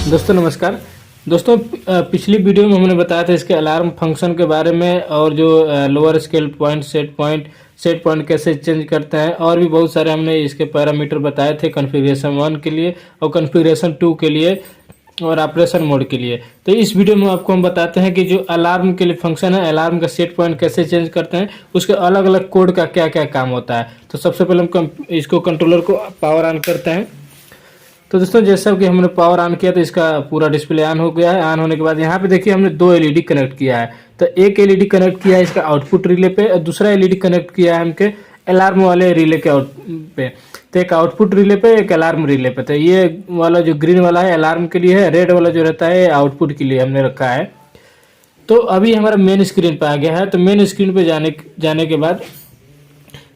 दोस्तों नमस्कार। दोस्तों पिछली वीडियो में हमने बताया था इसके अलार्म फंक्शन के बारे में और जो lower scale point set point कैसे चेंज करता है और भी बहुत सारे हमने इसके पैरामीटर बताए थे कॉन्फ़िगरेशन 1 के लिए और कॉन्फ़िगरेशन 2 के लिए और ऑपरेशन मोड के लिए। तो इस वीडियो में आपको हम बताते हैं कि जो अलार्म के लिए फंक्शन है, अलार्म का सेट पॉइंट कैसे चेंज करते हैं, उसके अलग अलग कोड का क्या क्या काम होता है। तो सबसे पहले हम इसको कंट्रोलर को पावर ऑन करते हैं। तो दोस्तों जैसा कि हमने पावर ऑन किया तो इसका पूरा डिस्प्ले ऑन हो गया है। ऑन होने के बाद यहाँ पे देखिए हमने दो एलईडी कनेक्ट किया है। तो एक एलईडी कनेक्ट किया है इसका आउटपुट रिले पे और दूसरा एलईडी कनेक्ट किया है हमके अलार्म वाले रिले के आउट पे। तो एक आउटपुट रिले पे एक अलार्म रिले पे। तो ये वाला जो ग्रीन वाला है अलार्म के लिए है, रेड वाला जो रहता है आउटपुट के लिए हमने रखा है। तो अभी हमारा मेन स्क्रीन पे आ गया है। तो मेन स्क्रीन पे जाने के बाद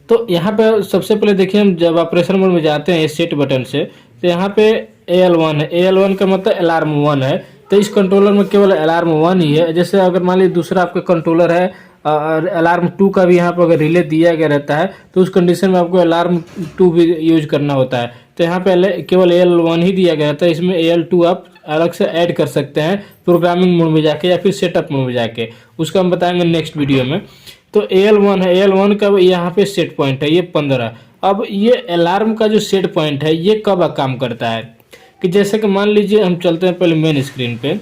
तो यहाँ पे सबसे पहले देखिए हम जब ऑपरेशन मोड में जाते हैं सेट बटन से, तो यहाँ पे AL1 है। AL1 का मतलब अलार्म 1 है। तो इस कंट्रोलर में केवल अलार्म 1 ही है। जैसे अगर मान लीजिए दूसरा आपका कंट्रोलर है और अलार्म 2 का भी यहाँ पर अगर रिले दिया गया रहता है तो उस कंडीशन में आपको अलार्म 2 भी यूज करना होता है। तो यहाँ पे केवल AL1 ही दिया गया था। इसमें AL2 आप अलग से ऐड कर सकते हैं प्रोग्रामिंग मोड में जाके या फिर सेटअप मोड में जाके, उसका हम बताएंगे नेक्स्ट वीडियो में। तो AL1 है, AL1 का यहाँ पे सेट पॉइंट है ये 15। अब ये अलार्म का जो सेट पॉइंट है ये कब काम करता है कि जैसे कि मान लीजिए हम चलते हैं पहले मेन स्क्रीन पे।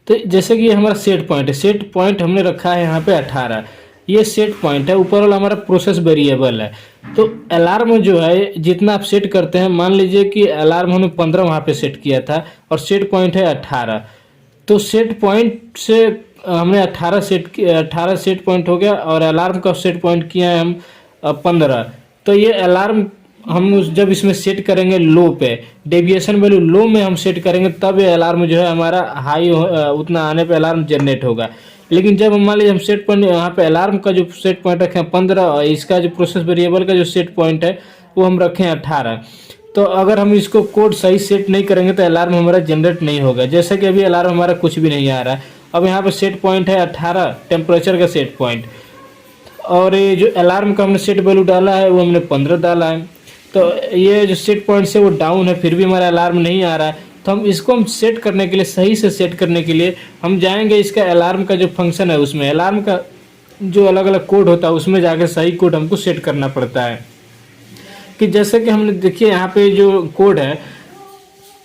तो जैसे कि ये हमारा सेट पॉइंट है, सेट पॉइंट हमने रखा है यहाँ पे 18। ये सेट पॉइंट है, ऊपर वाला हमारा प्रोसेस वेरिएबल है। तो अलार्म जो है जितना आप सेट करते हैं, मान लीजिए कि अलार्म हमने 15 वहाँ पे सेट किया था और सेट पॉइंट है 18। तो सेट पॉइंट से हमने 18 सेट पॉइंट हो गया और अलार्म का सेट पॉइंट किया है हम 15। तो ये अलार्म हम जब इसमें सेट करेंगे लो पे, डेविएशन वैल्यू लो में हम सेट करेंगे तब ये अलार्म जो है हमारा हाई उतना आने पे अलार्म जनरेट होगा। लेकिन जब मान लीजिए हम सेट पॉइंट यहाँ पे अलार्म का जो सेट पॉइंट रखे हैं 15 और इसका जो प्रोसेस वेरिएबल का जो सेट पॉइंट है वो हम रखे हैं 18। तो अगर हम इसको कोड सही सेट नहीं करेंगे तो अलार्म हमारा जनरेट नहीं होगा। जैसे कि अभी अलार्म हमारा कुछ भी नहीं आ रहा है। अब यहाँ पे सेट पॉइंट है 18 टेम्परेचर का सेट पॉइंट, और ये जो अलार्म का हमने सेट वैल्यू डाला है वो हमने 15 डाला है। तो ये जो सेट पॉइंट से वो डाउन है, फिर भी हमारा अलार्म नहीं आ रहा है। तो हम इसको सेट करने के लिए, सही से सेट करने के लिए हम जाएंगे इसका अलार्म का जो फंक्शन है उसमें, अलार्म का जो अलग अलग कोड होता है उसमें जाके सही कोड हमको सेट करना पड़ता है। कि जैसे कि हमने देखिए यहाँ पे जो कोड है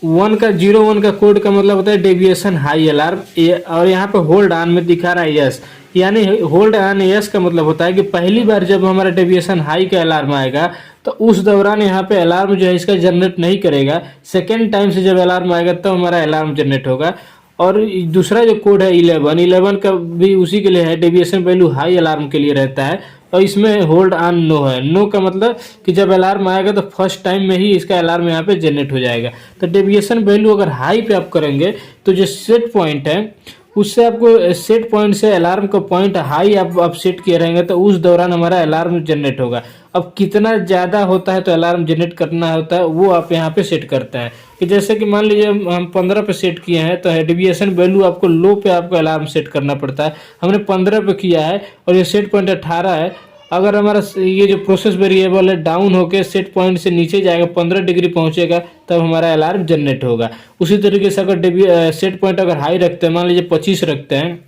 01 का कोड का मतलब होता है डेविएशन हाई अलार्म, और यहाँ पे होल्ड ऑन में दिखा रहा है यस। यानी होल्ड ऑन यस का मतलब होता है कि पहली बार जब हमारा डेविएशन हाई का अलार्म आएगा तो उस दौरान यहाँ पे अलार्म जो है इसका जनरेट नहीं करेगा। सेकेंड टाइम से जब अलार्म आएगा तब हमारा अलार्म जनरेट होगा। और दूसरा जो कोड है 11 का भी उसी के लिए है, डेविएशन वैल्यू हाई अलार्म के लिए रहता है और इसमें होल्ड ऑन नो है। नो का मतलब कि जब अलार्म आएगा तो फर्स्ट टाइम में ही इसका अलार्म यहाँ पे जनरेट हो जाएगा। तो डेविएशन वैल्यू अगर हाई पे आप करेंगे तो जो सेट पॉइंट है उससे आपको सेट पॉइंट से अलार्म का पॉइंट हाई आप सेट किए रहेंगे तो उस दौरान हमारा अलार्म जनरेट होगा। अब कितना ज़्यादा होता है तो अलार्म जनरेट करना होता है वो आप यहाँ पे सेट करते हैं। कि जैसे कि मान लीजिए हम 15 पे सेट किए हैं तो डेविएशन वैल्यू आपको लो पे आपको अलार्म सेट करना पड़ता है। हमने 15 पे किया है और ये सेट पॉइंट 18 है। अगर हमारा ये जो प्रोसेस वेरिएबल है डाउन होकर सेट पॉइंट से नीचे जाएगा, 15 डिग्री पहुंचेगा तब हमारा अलार्म जनरेट होगा। उसी तरीके से अगर सेट पॉइंट अगर हाई रखते हैं, मान लीजिए 25 रखते हैं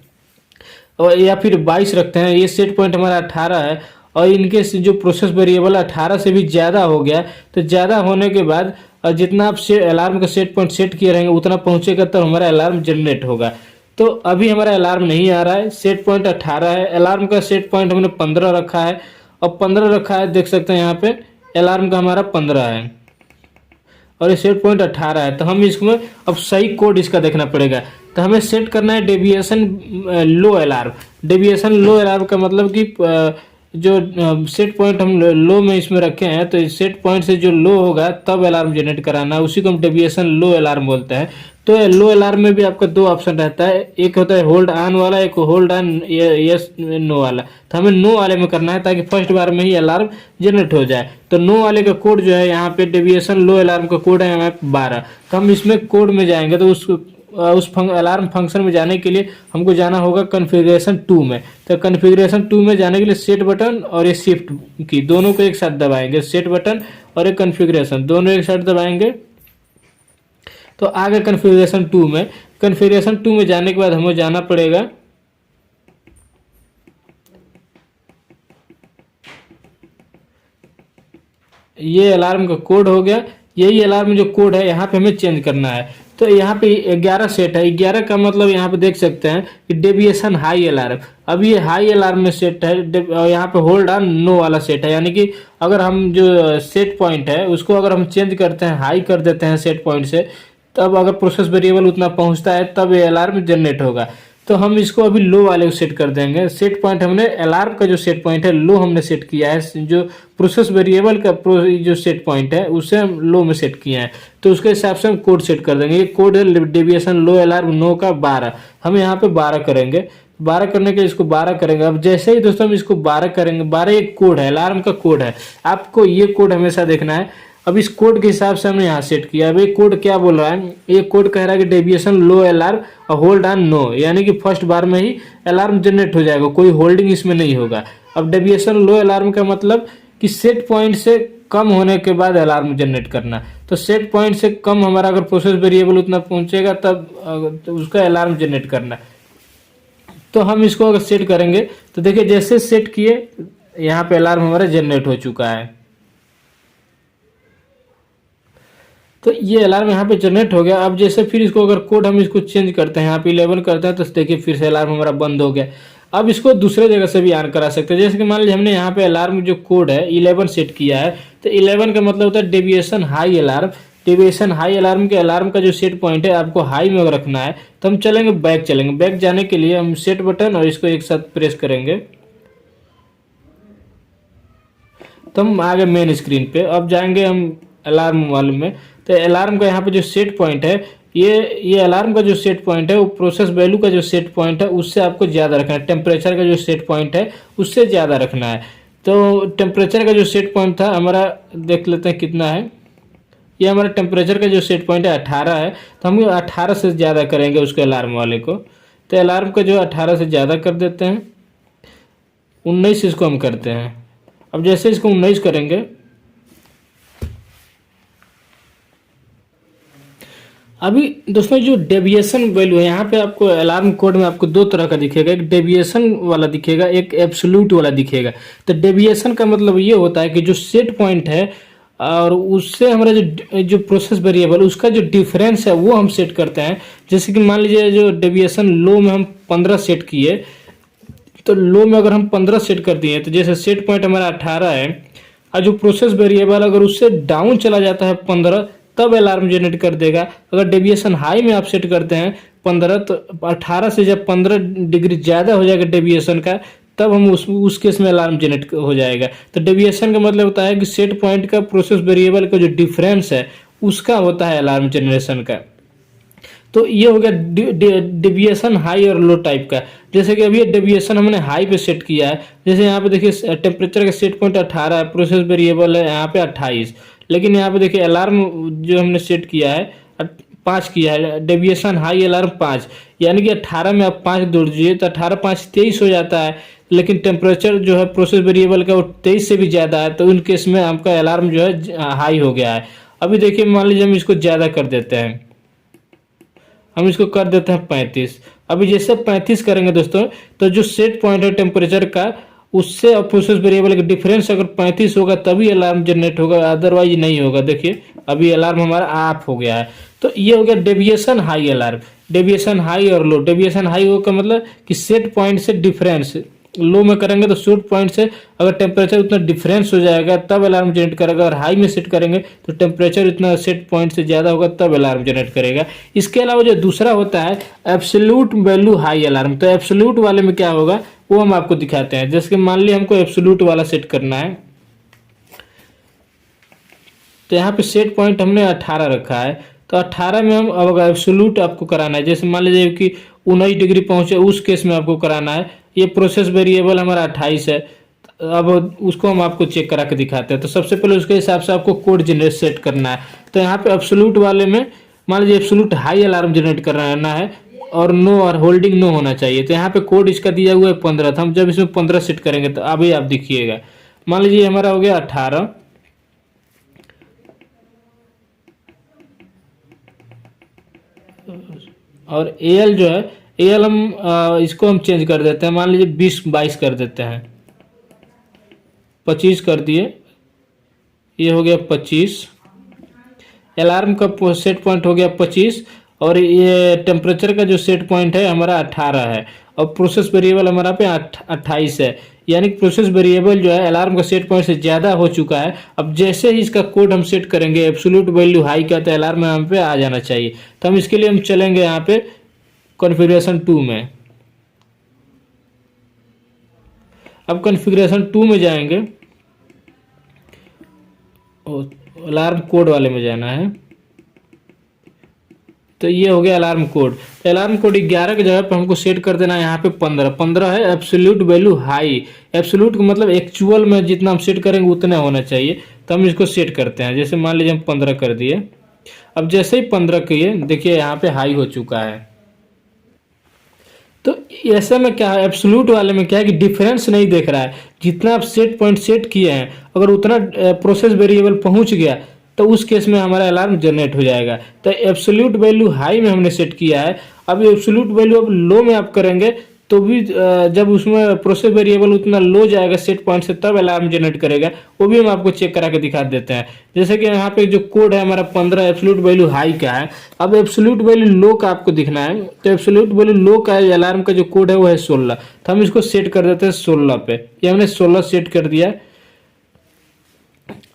और या फिर 22 रखते हैं, ये सेट पॉइंट हमारा 18 है और इनके जो प्रोसेस वेरिएबल 18 से भी ज़्यादा हो गया, तो ज़्यादा होने के बाद जितना आप अलार्म का सेट पॉइंट सेट किए रहेंगे उतना पहुँचेगा तब हमारा अलार्म जनरेट होगा। तो अभी हमारा अलार्म नहीं आ रहा है, सेट पॉइंट 18 है, अलार्म का सेट पॉइंट हमने 15 रखा है और 15 रखा है, देख सकते हैं यहाँ पे अलार्म का हमारा 15 है और ये सेट पॉइंट 18 है। तो हम इसमें अब सही कोड इसका देखना पड़ेगा। तो हमें सेट करना है डेविएशन लो अलार्म। डेविएशन लो अलार्म का मतलब कि जो सेट पॉइंट हम लो में इसमें रखे हैं तो सेट पॉइंट से जो लो होगा तब अलार्म जनरेट कराना है, उसी को हम डेविएशन लो अलार्म बोलते हैं। तो लो अलार्म में भी आपका दो ऑप्शन रहता है, एक होता है होल्ड ऑन वाला, एक होल्ड ऑन यस नो वाला। तो हमें नो वाले में करना है ताकि फर्स्ट बार में ही अलार्म जनरेट हो जाए। तो नो वाले का कोड जो है यहाँ पे डेविएशन लो अलार्म का कोड है यहाँ पे 12। तो हम इसमें कोड में जाएंगे तो उस उस अलार्म फंक्शन में जाने के लिए हमको जाना होगा कॉन्फ़िगरेशन 2 में। तो कॉन्फ़िगरेशन 2 में जाने के लिए सेट बटन और ये शिफ्ट की दोनों को एक साथ दबाएंगे, सेट बटन और ये कॉन्फ़िगरेशन दोनों एक साथ दबाएंगे तो आगे कॉन्फ़िगरेशन 2 में। कॉन्फ़िगरेशन 2 में जाने के बाद हमें जाना पड़ेगा ये अलार्म का कोड हो गया, यही अलार्म जो कोड है यहाँ पे हमें चेंज करना है। तो यहाँ पे 11 सेट है, 11 का मतलब यहाँ पे देख सकते हैं कि डेविएशन हाई अलार्म, अब ये हाई अलार्म में सेट है और यहाँ पे होल्ड ऑन नो वाला सेट है। यानी कि अगर हम जो सेट पॉइंट है उसको अगर हम चेंज करते हैं, हाई कर देते हैं सेट पॉइंट से, तब अगर प्रोसेस वेरिएबल उतना पहुँचता है तब ये अलार्म जनरेट होगा। तो हम इसको अभी लो वाले को सेट कर देंगे। सेट पॉइंट हमने अलार्म का जो सेट पॉइंट है लो हमने सेट किया है, जो प्रोसेस वेरिएबल का जो सेट पॉइंट है उसे हम लो में सेट किया है। तो उसके हिसाब से हम कोड सेट कर देंगे। ये कोड है डेविएशन लो अलार्म नो का 12, हम यहाँ पे 12 करेंगे। 12 करने के लिए इसको 12 करेंगे। अब जैसे ही दोस्तों हम इसको 12 करेंगे, 12 एक कोड है, अलार्म का कोड है, आपको ये कोड हमेशा देखना है। अब इस कोड के हिसाब से हमने यहाँ सेट किया। अब ये कोड क्या बोल रहा है, ये कोड कह रहा है कि डेविएशन लो अलार्म और होल्ड ऑन नो, यानी कि फर्स्ट बार में ही अलार्म जनरेट हो जाएगा, कोई होल्डिंग इसमें नहीं होगा। अब डेविएशन लो अलार्म का मतलब कि सेट पॉइंट से कम होने के बाद अलार्म जनरेट करना। तो सेट पॉइंट से कम हमारा अगर प्रोसेस वेरिएबल उतना पहुंचेगा तब तो उसका अलार्म जनरेट करना। तो हम इसको अगर सेट करेंगे तो देखिए जैसे सेट किए यहाँ पे अलार्म हमारा जनरेट हो चुका है। तो ये अलार्म यहाँ पे जनरेट हो गया। अब जैसे फिर इसको अगर कोड हम इसको चेंज करते हैं, यहाँ पे 11 करते हैं, तो देखिए फिर से अलार्म हमारा बंद हो गया। अब इसको दूसरे जगह से भी ऑन करा सकते हैं। जैसे कि मान लीजिए हमने यहाँ पे अलार्म जो कोड है 11 सेट किया है, तो 11 का मतलब होता है deviation high alarm. Deviation high alarm के अलार्म का जो सेट पॉइंट है आपको हाई में अगर रखना है तो हम चलेंगे बैक, चलेंगे बैक जाने के लिए हम सेट बटन और इसको एक साथ प्रेस करेंगे तो हम आ गए मेन स्क्रीन पे। अब जाएंगे हम अलार्म वाले में। तो अलार्म का यहाँ पे जो सेट पॉइंट है, ये अलार्म का जो सेट पॉइंट है वो प्रोसेस वैल्यू का जो सेट पॉइंट है उससे आपको ज़्यादा रखना है। टेम्परेचर का जो सेट पॉइंट है उससे ज़्यादा रखना है। तो टेम्परेचर का जो सेट पॉइंट था हमारा, देख लेते हैं कितना है। ये हमारा टेम्परेचर का जो सेट पॉइंट है 18 है, तो हम 18 से ज़्यादा करेंगे उसके अलार्म वाले को। तो अलार्म का जो 18 से ज़्यादा कर देते हैं, 19 इसको हम करते हैं। अब जैसे इसको 19 करेंगे, अभी दोस्तों जो डेविएशन वैल्यू है यहाँ पे आपको अलार्म कोड में आपको दो तरह का दिखेगा, एक डेविएशन वाला दिखेगा, एक एब्सोल्यूट वाला दिखेगा। तो डेविएशन का मतलब ये होता है कि जो सेट पॉइंट है और उससे हमारा जो प्रोसेस वेरिएबल उसका जो डिफरेंस है वो हम सेट करते हैं। जैसे कि मान लीजिए जो डेविएशन लो में हम 15 सेट किए, तो लो में अगर हम 15 सेट कर दिए तो जैसे सेट पॉइंट हमारा 18 है और जो प्रोसेस वेरिएबल अगर उससे डाउन चला जाता है 15 तब अलार्म जनरेट कर देगा। अगर डेविएशन हाई में आप सेट करते हैं 15, तो 18 से जब 15 डिग्री ज़्यादा हो जाएगा डेविएशन का तब हम उस केस में अलार्म जनरेट हो जाएगा। तो डेविएशन का मतलब होता है कि सेट पॉइंट का प्रोसेस वेरिएबल का जो डिफरेंस है उसका होता है अलार्म जनरेशन का। तो ये हो गया डेविएशन हाई और लो टाइप का। जैसे कि अभी डेविएशन हमने हाई पे सेट किया है, जैसे यहाँ पे देखिए टेम्परेचर का सेट पॉइंट 18 है, प्रोसेस वेरिएबल है यहाँ पे 28, लेकिन यहाँ पे देखिए अलार्म जो हमने सेट किया है 5 किया है, डेविएशन हाई अलार्म 5, यानी कि 18 में आप 5 जोड़ दीजिए तो 18 5 23 हो जाता है। लेकिन टेम्परेचर जो है प्रोसेस वेरिएबल का वो 23 से भी ज़्यादा है, तो उन केस में आपका अलार्म जो है हाई हो गया है। अभी देखिए मान लीजिए हम इसको ज़्यादा कर देते हैं, हम इसको कर देते हैं 35। अभी जैसे 35 करेंगे दोस्तों तो जो सेट पॉइंट है टेम्परेचर का उससे और प्रोसेस वेरिएबल का डिफरेंस अगर 35 होगा तभी अलार्म जनरेट होगा, अदरवाइज नहीं होगा। देखिए अभी अलार्म हमारा ऑफ हो गया है। तो ये हो गया deviation high alarm. Deviation high और लो, डेविएशन हाई हो का मतलब कि सेट पॉइंट से डिफरेंस, लो में करेंगे तो सेट पॉइंट से अगर टेम्परेचर उतना डिफरेंस हो जाएगा तब अलार्म जनरेट करेगा, और हाई में सेट करेंगे तो टेम्परेचर उतना सेट पॉइंट से ज़्यादा होगा तब अलार्म जनरेट करेगा। इसके अलावा जो दूसरा होता है एब्सोल्यूट वैल्यू हाई अलार्म। तो एब्सोल्यूट वाले में क्या होगा वो हम आपको दिखाते हैं। जैसे कि मान लीजिए हमको एब्सोल्यूट वाला सेट करना है, तो यहाँ पे सेट पॉइंट हमने 18 रखा है, तो 18 में हम अब एब्सोल्यूट आपको कराना है। जैसे मान लीजिए कि 19 डिग्री पहुँचे उस केस में आपको कराना है। ये प्रोसेस वेरिएबल हमारा 28 है, अब उसको हम आपको चेक करा के दिखाते हैं। तो सबसे पहले उसके हिसाब से आपको कोड जनरेट सेट करना है। तो यहाँ पे एब्सोल्यूट वाले में मान लीजिए एब्सोल्यूट हाई अलार्म जनरेट करना है और नो और होल्डिंग नो होना चाहिए। तो यहाँ पे कोड इसका दिया हुआ है 15, तो हम जब इसमें 15 सेट करेंगे तो अभी आप देखिएगा, मान लीजिए हमारा हो गया 18 और एल जो है, एल हम इसको हम चेंज कर देते हैं, मान लीजिए 20-22 कर देते हैं, 25 कर दिए, ये हो गया 25। अलार्म का सेट पॉइंट हो गया 25 और ये टेम्परेचर का जो सेट पॉइंट है हमारा 18 है और प्रोसेस वेरिएबल हमारा पे 28 है। यानी कि प्रोसेस वेरिएबल जो है अलार्म का सेट पॉइंट से ज़्यादा हो चुका है। अब जैसे ही इसका कोड हम सेट करेंगे एब्सोल्यूट वैल्यू हाई का, तो अलार्म यहाँ पे आ जाना चाहिए। तो हम इसके लिए हम चलेंगे यहाँ पे कॉन्फ़िगरेशन 2 में। अब कॉन्फ़िगरेशन 2 में जाएंगे, अलार्म कोड वाले में जाना है। तो ये हो गया अलार्म कोड। तो अलार्म कोड 11 की जगह पे हमको सेट कर देना है यहाँ पे 15 है एब्सोल्यूट वैल्यू हाई। एब्सोल्यूट का मतलब एक्चुअल में जितना हम सेट करेंगे उतना होना चाहिए। तो हम इसको सेट करते हैं, जैसे मान लीजिए हम 15 कर दिए। अब जैसे ही 15 किए, देखिए यहाँ पे हाई हो चुका है। तो ऐसे में क्या है, एब्सोल्यूट वाले में क्या है कि डिफरेंस नहीं देख रहा है। जितना आप सेट पॉइंट सेट किए हैं अगर उतना प्रोसेस वेरिएबल पहुंच गया तो उस केस में हमारा अलार्म जनरेट हो जाएगा। तो एब्सोल्यूट वैल्यू हाई में हमने सेट किया है। अब एब्सोल्यूट वैल्यू अब लो में आप करेंगे तो भी जब उसमें प्रोसेस वेरिएबल उतना लो जाएगा सेट पॉइंट से तब अलार्म जनरेट करेगा। वो भी हम आपको चेक करा के दिखा देते हैं। जैसे कि यहाँ पे जो कोड है हमारा 15 एब्सोल्यूट वैल्यू हाई का है। अब एब्सोल्यूट वैल्यू लो का आपको दिखना है, तो एब्सोल्यूट वैल्यू लो का अलार्म का जो कोड है वो है 16। तो हम इसको सेट कर देते हैं 16 पे। ये हमने 16 सेट कर दिया।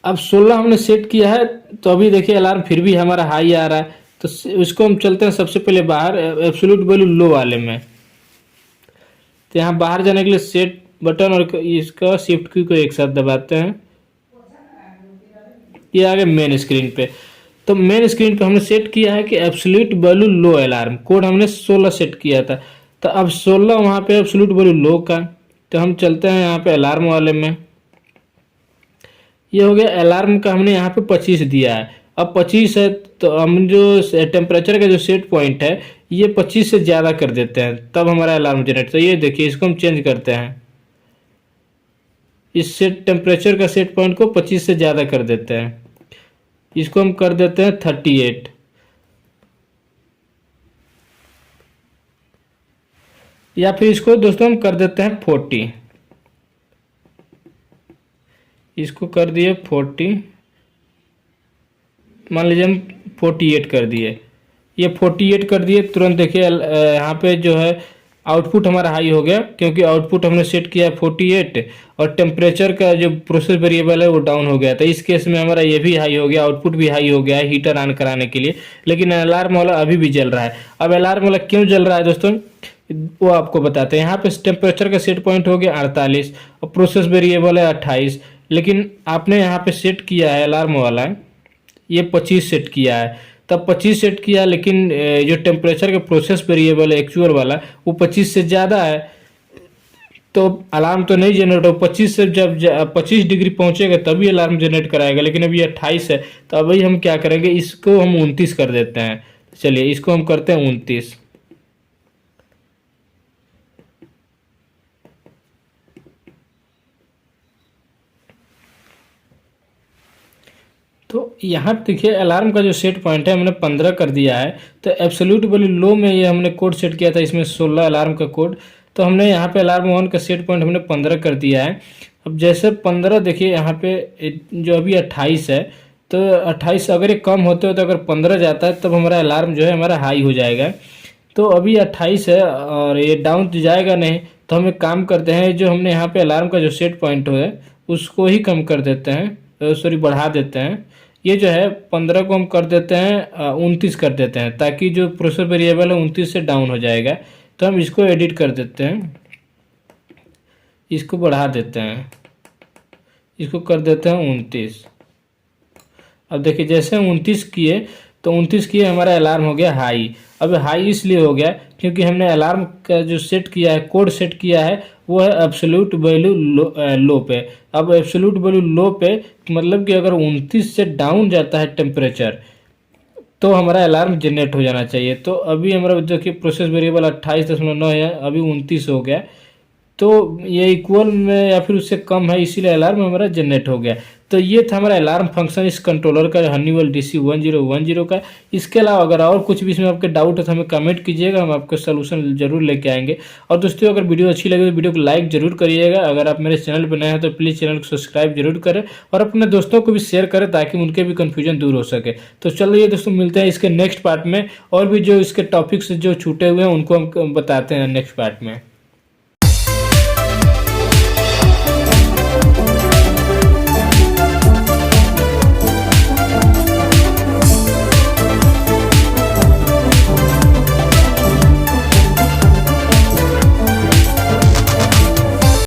अब 16 हमने सेट किया है तो अभी देखिए अलार्म फिर भी हमारा हाई आ रहा है। तो इसको हम चलते हैं सबसे पहले बाहर एब्सोल्यूट वैल्यू लो वाले में। तो यहाँ बाहर जाने के लिए सेट बटन और इसका शिफ्ट की को एक साथ दबाते हैं, ये आ गया मेन स्क्रीन पे। तो मेन स्क्रीन पे हमने सेट किया है कि एब्सोल्यूट वैल्यू लो अलार्म कोड हमने 16 सेट किया था। तो अब 16 वहाँ पे एब्सोल्यूट वैल्यू लो का। तो हम चलते हैं यहाँ पे अलार्म वाले में। ये हो गया अलार्म का, हमने यहाँ पे 25 दिया है। अब 25 है तो हम जो टेम्परेचर का जो सेट पॉइंट है ये 25 से ज़्यादा कर देते हैं तब हमारा अलार्म जनरेट। तो ये देखिए इसको हम चेंज करते हैं, इस सेट टेम्परेचर का सेट पॉइंट को 25 से ज़्यादा कर देते हैं। इसको हम कर देते हैं 38 या फिर इसको दोस्तों हम कर देते हैं 40। इसको कर दिए 40, मान लीजिए हम 48 कर दिए। ये 48 कर दिए, तुरंत देखिए यहाँ पे जो है आउटपुट हमारा हाई हो गया क्योंकि आउटपुट हमने सेट किया है 48 और टेम्परेचर का जो प्रोसेस वेरिएबल है वो डाउन हो गया। तो इस केस में हमारा ये भी हाई हो गया, आउटपुट भी हाई हो गया है हीटर ऑन कराने के लिए। लेकिन अलार्म वाला अभी भी जल रहा है। अब अलार्म वाला क्यों जल रहा है दोस्तों वो आपको बताते हैं। यहाँ पे टेम्परेचर का सेट पॉइंट हो गया 48 और प्रोसेस वेरिएबल है 28। लेकिन आपने यहाँ पे सेट किया है अलार्म वाला ये 25 सेट किया है। तब 25 सेट किया लेकिन जो टेम्परेचर का प्रोसेस वेरिएबल है एक्चुअल वाला वो 25 से ज़्यादा है। तो अलार्म तो नहीं जनरेट हो, 25 से जब 25 डिग्री पहुंचेगा तभी अलार्म जनरेट कराएगा। लेकिन अभी 28 है तो अभी हम क्या करेंगे, इसको हम 29 कर देते हैं। चलिए इसको हम करते हैं 29। तो यहाँ देखिए अलार्म का जो सेट पॉइंट है हमने 15 कर दिया है। तो एब्सोल्यूट वैल्यू लो में ये हमने कोड सेट किया था, इसमें 16 अलार्म का कोड। तो हमने यहाँ पे अलार्म 1 का सेट पॉइंट हमने 15 कर दिया है। अब जैसे 15 देखिए यहाँ पे जो अभी 28 है, तो 28 अगर ये कम होते हो तो अगर 15 जाता है तब हमारा अलार्म जो है हमारा हाई हो जाएगा। तो अभी 28 है और ये डाउन तो जाएगा नहीं। तो हम एक काम करते हैं, जो हमने यहाँ पे अलार्म का जो सेट पॉइंट है उसको ही कम कर देते हैं, सॉरी बढ़ा देते हैं। ये जो है 15 को हम कर देते हैं 29 कर देते हैं, ताकि जो प्रोसेस वेरिएबल है 29 से डाउन हो जाएगा। तो हम इसको एडिट कर देते हैं, इसको बढ़ा देते हैं, इसको कर देते हैं 29। अब देखिए जैसे हम 29 किए तो 29 किए हमारा अलार्म हो गया हाई। अब हाई इसलिए हो गया क्योंकि हमने अलार्म का जो सेट किया है कोड सेट किया है वो है एब्सोल्यूट वैल्यू लो पे। अब एब्सोल्यूट वैल्यू लो पे मतलब कि अगर 29 से डाउन जाता है टेम्परेचर तो हमारा अलार्म जनरेट हो जाना चाहिए। तो अभी हमारा जो कि प्रोसेस वेरिएबल 28.9 है, अभी 29 हो गया, तो ये इक्वल में या फिर उससे कम है, इसीलिए अलार्म हमारा जनरेट हो गया। तो ये था हमारा अलार्म फंक्शन इस कंट्रोलर का, हनीवेल DC1010 का। इसके अलावा अगर और कुछ भी इसमें आपके डाउट है तो हमें कमेंट कीजिएगा, हम आपको सोल्यूशन जरूर लेके आएंगे। और दोस्तों अगर वीडियो अच्छी लगे तो वीडियो को लाइक जरूर करिएगा। अगर आप मेरे चैनल पर नए हैं तो प्लीज़ चैनल को सब्सक्राइब जरूर करें और अपने दोस्तों को भी शेयर करें ताकि उनके भी कन्फ्यूजन दूर हो सके। तो चलिए दोस्तों, मिलते हैं इसके नेक्स्ट पार्ट में, और भी जो इसके टॉपिक्स जो छूटे हुए हैं उनको हम बताते हैं नेक्स्ट पार्ट में।